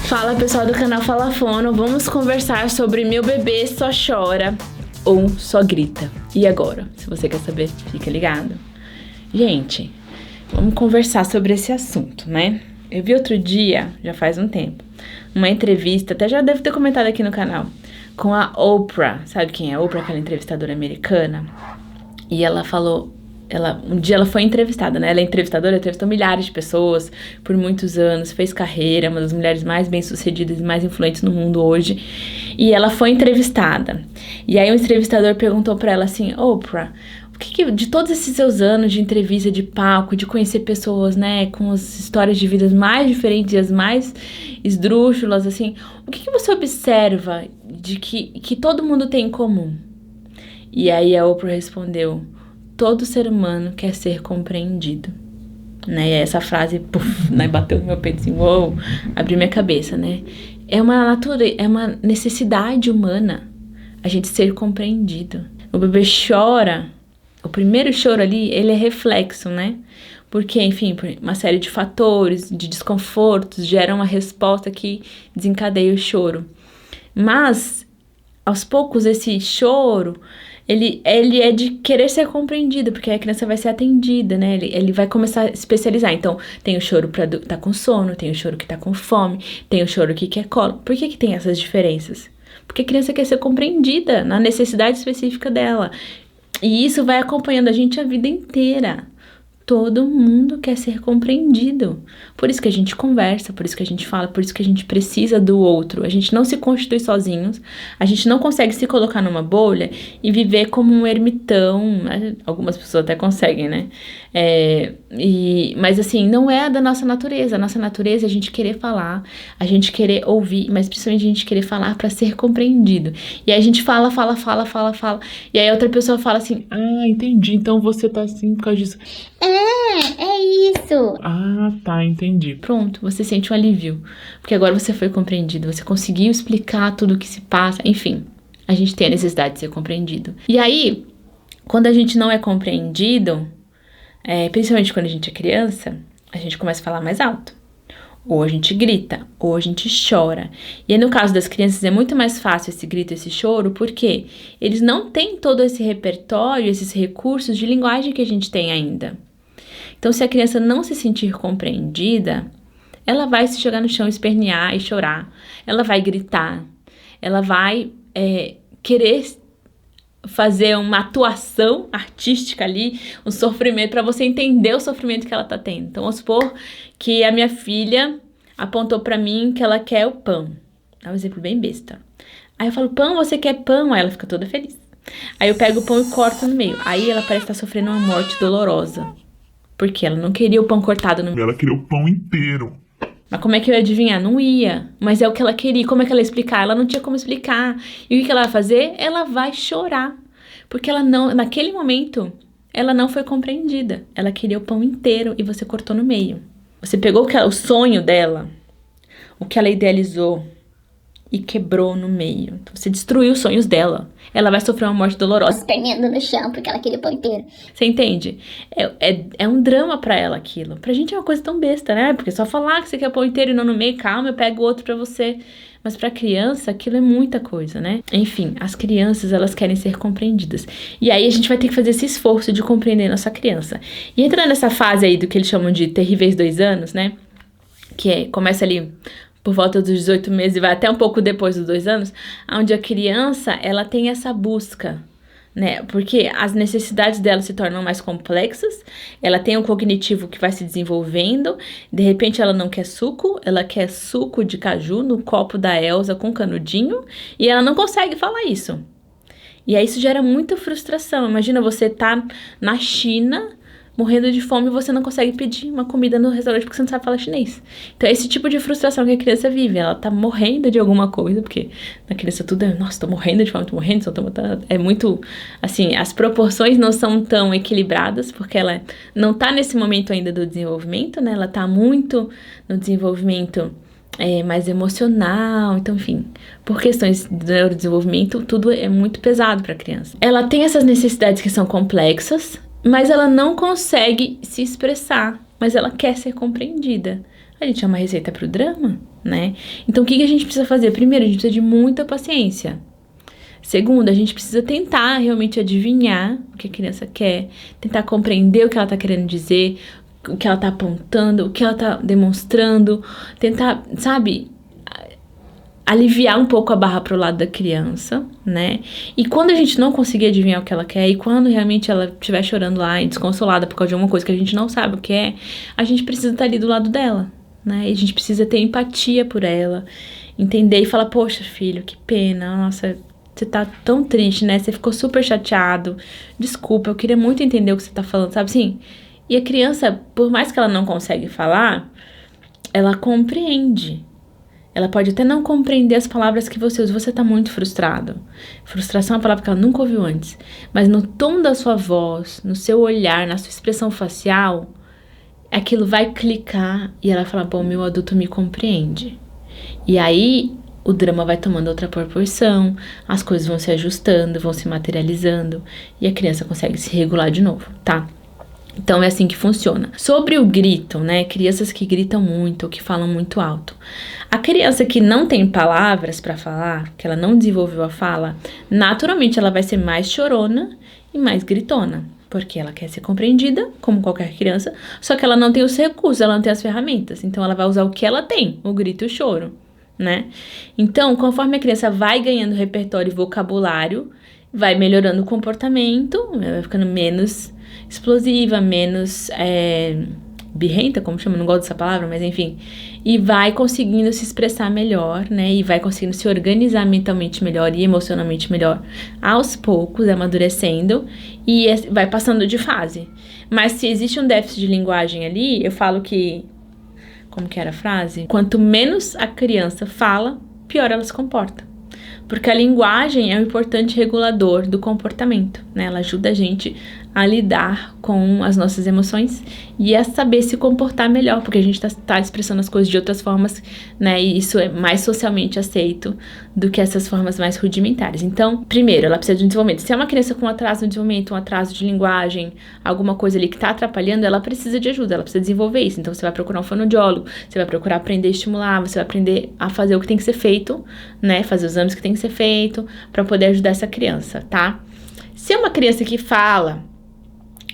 Fala pessoal do canal Fala Fono, vamos conversar sobre meu bebê só chora ou só grita. E agora? Se você quer saber, fica ligado. Gente, vamos conversar sobre esse assunto, né? Eu vi outro dia, já faz um tempo, uma entrevista, até já devo ter comentado aqui no canal, com a Oprah. Sabe quem é a Oprah? Aquela entrevistadora americana. E ela falou... um dia ela foi entrevistada, né? Ela é entrevistadora, entrevistou milhares de pessoas por muitos anos, fez carreira, uma das mulheres mais bem-sucedidas e mais influentes no mundo hoje. E ela foi entrevistada. E aí o entrevistador perguntou pra ela assim: Oprah, de todos esses seus anos de entrevista, de palco, de conhecer pessoas, né, com as histórias de vidas mais diferentes e as mais esdrúxulas, assim, o que você observa de que todo mundo tem em comum? E aí a Oprah respondeu: todo ser humano quer ser compreendido, né? E essa frase, puf, né, bateu no meu peito assim, uou, abriu minha cabeça, né? É uma necessidade humana a gente ser compreendido. O bebê chora, o primeiro choro ali, ele é reflexo, né? Porque, enfim, por uma série de fatores, de desconfortos, gera uma resposta que desencadeia o choro. Mas, aos poucos, esse choro... Ele é de querer ser compreendido, porque a criança vai ser atendida, né? Ele vai começar a especializar. Então, tem o choro pra tá com sono, tem o choro que tá com fome, tem o choro que quer colo. Por que tem essas diferenças? Porque a criança quer ser compreendida na necessidade específica dela. E isso vai acompanhando a gente a vida inteira. Todo mundo quer ser compreendido. Por isso que a gente conversa, por isso que a gente fala, por isso que a gente precisa do outro. A gente não se constitui sozinhos, a gente não consegue se colocar numa bolha e viver como um ermitão. Algumas pessoas até conseguem, né? Mas assim, não é da nossa natureza. A nossa natureza é a gente querer falar, a gente querer ouvir, mas principalmente a gente querer falar para ser compreendido. E aí a gente fala. E aí outra pessoa fala assim: ah, entendi, então você tá assim por causa disso. É isso. Ah, tá, entendi. Pronto, você sente um alívio, porque agora você foi compreendido, você conseguiu explicar tudo o que se passa, enfim, a gente tem a necessidade de ser compreendido. E aí, quando a gente não é compreendido, principalmente quando a gente é criança, a gente começa a falar mais alto. Ou a gente grita, ou a gente chora. E aí, no caso das crianças, é muito mais fácil esse grito, esse choro, porque eles não têm todo esse repertório, esses recursos de linguagem que a gente tem ainda. Então, se a criança não se sentir compreendida, ela vai se jogar no chão, espernear e chorar. Ela vai gritar. Ela vai querer fazer uma atuação artística ali, um sofrimento, para você entender o sofrimento que ela tá tendo. Então, vamos supor que a minha filha apontou para mim que ela quer o pão. Dá um exemplo bem besta. Aí eu falo: pão, você quer pão? Aí ela fica toda feliz. Aí eu pego o pão e corto no meio. Aí ela parece estar sofrendo uma morte dolorosa. Porque ela não queria o pão cortado no meio. Ela queria o pão inteiro. Mas como é que eu ia adivinhar? Não ia. Mas é o que ela queria. Como é que ela ia explicar? Ela não tinha como explicar. E o que ela vai fazer? Ela vai chorar. Porque ela não, naquele momento, ela não foi compreendida. Ela queria o pão inteiro e você cortou no meio. Você pegou o sonho dela, o que ela idealizou, e quebrou no meio. Então, você destruiu os sonhos dela. Ela vai sofrer uma morte dolorosa. Esperneando no chão porque ela queria o pão inteiro. Você entende? É um drama pra ela aquilo. Pra gente é uma coisa tão besta, né? Porque só falar que você quer o pão inteiro e não no meio, calma, eu pego outro pra você. Mas pra criança, aquilo é muita coisa, né? Enfim, as crianças, elas querem ser compreendidas. E aí a gente vai ter que fazer esse esforço de compreender nossa criança. E entrando nessa fase aí do que eles chamam de terríveis 2 anos, né? Começa ali por volta dos 18 meses e vai até um pouco depois dos 2 anos, onde a criança, ela tem essa busca, né? Porque as necessidades dela se tornam mais complexas, ela tem um cognitivo que vai se desenvolvendo, de repente ela não quer suco, ela quer suco de caju no copo da Elsa com canudinho, e ela não consegue falar isso. E aí isso gera muita frustração. Imagina você tá na China, morrendo de fome, e você não consegue pedir uma comida no restaurante porque você não sabe falar chinês. Então é esse tipo de frustração que a criança vive. Ela tá morrendo de alguma coisa, porque na criança tudo é, nossa, tô morrendo de fome, tô morrendo, é muito, assim, as proporções não são tão equilibradas, porque ela não tá nesse momento ainda do desenvolvimento, né? Ela tá muito no desenvolvimento mais emocional, então, enfim, por questões do neurodesenvolvimento, tudo é muito pesado para a criança. Ela tem essas necessidades que são complexas, mas ela não consegue se expressar, mas ela quer ser compreendida. A gente é uma receita pro drama, né? Então, o que a gente precisa fazer? Primeiro, a gente precisa de muita paciência. Segundo, a gente precisa tentar realmente adivinhar o que a criança quer, tentar compreender o que ela tá querendo dizer, o que ela tá apontando, o que ela tá demonstrando, tentar, sabe, aliviar um pouco a barra pro lado da criança, né? E quando a gente não conseguir adivinhar o que ela quer, e quando realmente ela estiver chorando lá e desconsolada por causa de alguma coisa que a gente não sabe o que é, a gente precisa estar ali do lado dela, né? E a gente precisa ter empatia por ela, entender e falar, poxa, filho, que pena, nossa, você tá tão triste, né? Você ficou super chateado, desculpa, eu queria muito entender o que você tá falando, sabe assim? E a criança, por mais que ela não consegue falar, ela compreende. Ela pode até não compreender as palavras que você usa. Você tá muito frustrado. Frustração é uma palavra que ela nunca ouviu antes. Mas no tom da sua voz, no seu olhar, na sua expressão facial, aquilo vai clicar e ela fala, bom, meu adulto me compreende. E aí o drama vai tomando outra proporção, as coisas vão se ajustando, vão se materializando e a criança consegue se regular de novo, tá? Então é assim que funciona. Sobre o grito, né? Crianças que gritam muito ou que falam muito alto. A criança que não tem palavras para falar, que ela não desenvolveu a fala, naturalmente ela vai ser mais chorona e mais gritona. Porque ela quer ser compreendida, como qualquer criança, só que ela não tem os recursos, ela não tem as ferramentas. Então ela vai usar o que ela tem, o grito e o choro, né? Então, conforme a criança vai ganhando repertório e vocabulário, vai melhorando o comportamento, vai ficando menos explosiva, menos birrenta, como chama, não gosto dessa palavra, mas enfim, e vai conseguindo se expressar melhor, né, e vai conseguindo se organizar mentalmente melhor e emocionalmente melhor, aos poucos, amadurecendo, e vai passando de fase. Mas se existe um déficit de linguagem ali, eu falo que, como que era a frase? Quanto menos a criança fala, pior ela se comporta. Porque a linguagem é um importante regulador do comportamento, né? Ela ajuda a gente a lidar com as nossas emoções e a saber se comportar melhor, porque a gente tá expressando as coisas de outras formas, né? E isso é mais socialmente aceito do que essas formas mais rudimentares. Então, primeiro, ela precisa de um desenvolvimento. Se é uma criança com atraso no desenvolvimento, um atraso de linguagem, alguma coisa ali que tá atrapalhando, ela precisa de ajuda, ela precisa desenvolver isso. Então, você vai procurar um fonoaudiólogo, você vai procurar aprender a estimular, você vai aprender a fazer o que tem que ser feito, né? Fazer os exames que tem que ser feito para poder ajudar essa criança, tá? Se é uma criança que fala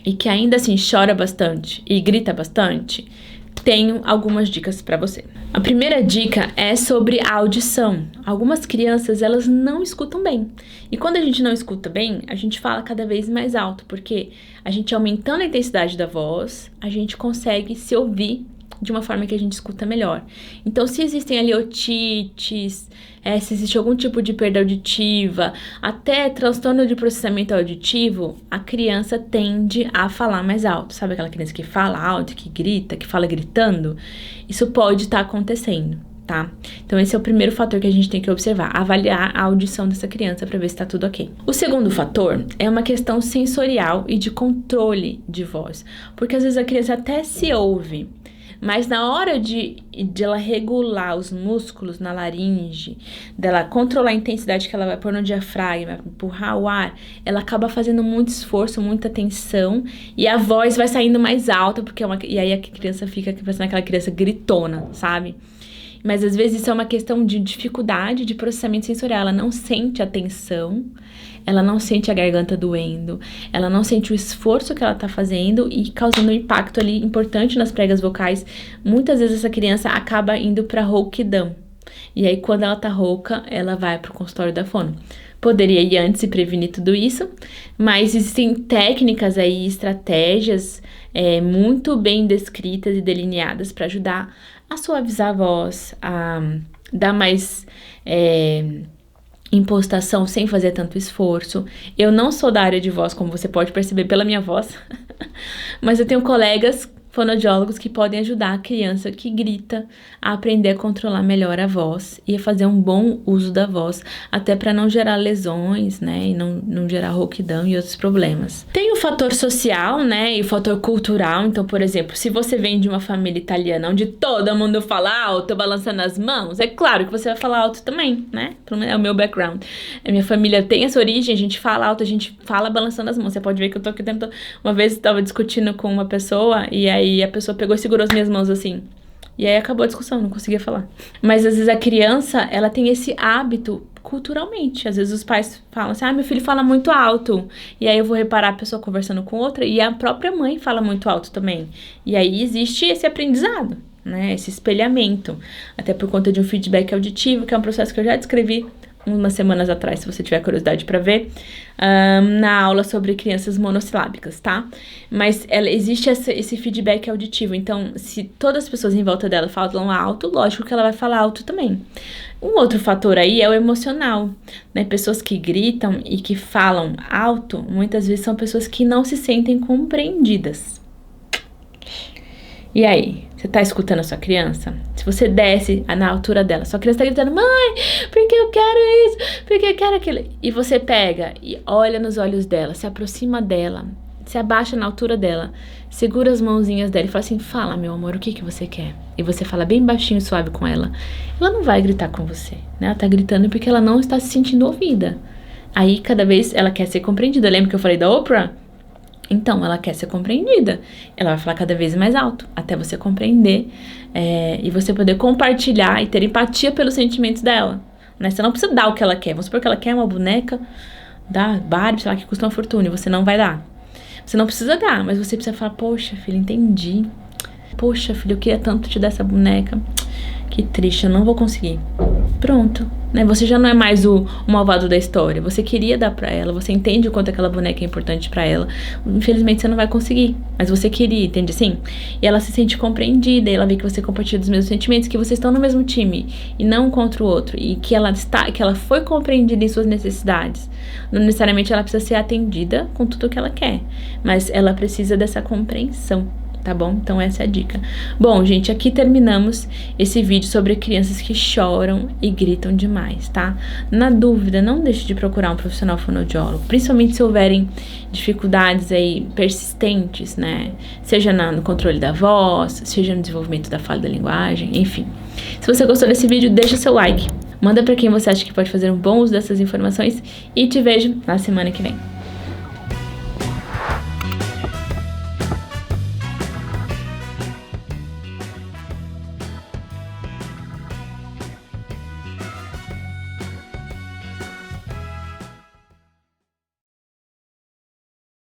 e que ainda assim chora bastante e grita bastante, tenho algumas dicas para você. A primeira dica é sobre a audição. Algumas crianças, elas não escutam bem. E quando a gente não escuta bem, a gente fala cada vez mais alto, porque a gente aumentando a intensidade da voz, a gente consegue se ouvir de uma forma que a gente escuta melhor. Então, se existem ali otites, se existe algum tipo de perda auditiva, até transtorno de processamento auditivo, a criança tende a falar mais alto. Sabe aquela criança que fala alto, que grita, que fala gritando? Isso pode estar acontecendo, tá? Então, esse é o primeiro fator que a gente tem que observar, avaliar a audição dessa criança para ver se tá tudo ok. O segundo fator é uma questão sensorial e de controle de voz, porque às vezes a criança até se ouve, mas na hora de ela regular os músculos na laringe, dela controlar a intensidade que ela vai pôr no diafragma, empurrar o ar, ela acaba fazendo muito esforço, muita tensão, e a voz vai saindo mais alta, porque e aí a criança fica parecendo aquela criança gritona, sabe? Mas às vezes isso é uma questão de dificuldade de processamento sensorial, ela não sente a tensão, ela não sente a garganta doendo, ela não sente o esforço que ela tá fazendo e causando um impacto ali importante nas pregas vocais. Muitas vezes essa criança acaba indo pra rouquidão. E aí quando ela tá rouca, ela vai pro consultório da fono. Poderia ir antes e prevenir tudo isso, mas existem técnicas aí, estratégias muito bem descritas e delineadas para ajudar a suavizar a voz, a dar mais impostação sem fazer tanto esforço. Eu não sou da área de voz, como você pode perceber pela minha voz, mas eu tenho colegas fonoaudiólogos que podem ajudar a criança que grita a aprender a controlar melhor a voz e a fazer um bom uso da voz, até para não gerar lesões, né, e não gerar rouquidão e outros problemas. Tem o fator social, né, e o fator cultural. Então, por exemplo, se você vem de uma família italiana onde todo mundo fala alto, balançando as mãos, é claro que você vai falar alto também, né, pelo menos é o meu background. A minha família tem essa origem, a gente fala alto, a gente fala balançando as mãos. Você pode ver que eu tô aqui o tempo todo. Uma vez eu tava discutindo com uma pessoa e aí a pessoa pegou e segurou as minhas mãos assim. E aí acabou a discussão, não conseguia falar. Mas às vezes a criança, ela tem esse hábito culturalmente. Às vezes os pais falam assim, meu filho fala muito alto. E aí eu vou reparar a pessoa conversando com outra e a própria mãe fala muito alto também. E aí existe esse aprendizado, né? Esse espelhamento. Até por conta de um feedback auditivo, que é um processo que eu já descrevi umas semanas atrás, se você tiver curiosidade para ver, na aula sobre crianças monossilábicas, tá? Mas existe esse feedback auditivo, então se todas as pessoas em volta dela falam alto, lógico que ela vai falar alto também. Um outro fator aí é o emocional, né? Pessoas que gritam e que falam alto, muitas vezes são pessoas que não se sentem compreendidas. E aí, você tá escutando a sua criança? Se você desce na altura dela, sua criança tá gritando, mãe, porque eu quero isso, porque eu quero aquilo. E você pega e olha nos olhos dela, se aproxima dela, se abaixa na altura dela, segura as mãozinhas dela e fala assim, fala, meu amor, o que você quer? E você fala bem baixinho e suave com ela. Ela não vai gritar com você, né? Ela tá gritando porque ela não está se sentindo ouvida. Aí, cada vez, ela quer ser compreendida. Lembra que eu falei da Oprah? Então, ela quer ser compreendida. Ela vai falar cada vez mais alto, até você compreender e você poder compartilhar e ter empatia pelos sentimentos dela, né? Você não precisa dar o que ela quer. Vamos supor que ela quer uma boneca da Barbie, sei lá, que custa uma fortuna, e você não vai dar. Você não precisa dar, mas você precisa falar, poxa, filha, entendi. Poxa, filha, eu queria tanto te dar essa boneca. Que triste, eu não vou conseguir. Pronto, né? Você já não é mais o malvado da história. Você queria dar pra ela, você entende o quanto aquela boneca é importante pra ela. Infelizmente você não vai conseguir, mas você queria, entende assim? E ela se sente compreendida, e ela vê que você compartilha dos mesmos sentimentos, que vocês estão no mesmo time e não contra o outro, e que ela foi compreendida em suas necessidades. Não necessariamente ela precisa ser atendida com tudo o que ela quer, mas ela precisa dessa compreensão. Tá bom? Então essa é a dica. Bom, gente, aqui terminamos esse vídeo sobre crianças que choram e gritam demais, tá? Na dúvida, não deixe de procurar um profissional fonoaudiólogo, principalmente se houverem dificuldades aí persistentes, né? Seja no controle da voz, seja no desenvolvimento da fala da linguagem, enfim. Se você gostou desse vídeo, deixa seu like, manda pra quem você acha que pode fazer um bom uso dessas informações e te vejo na semana que vem.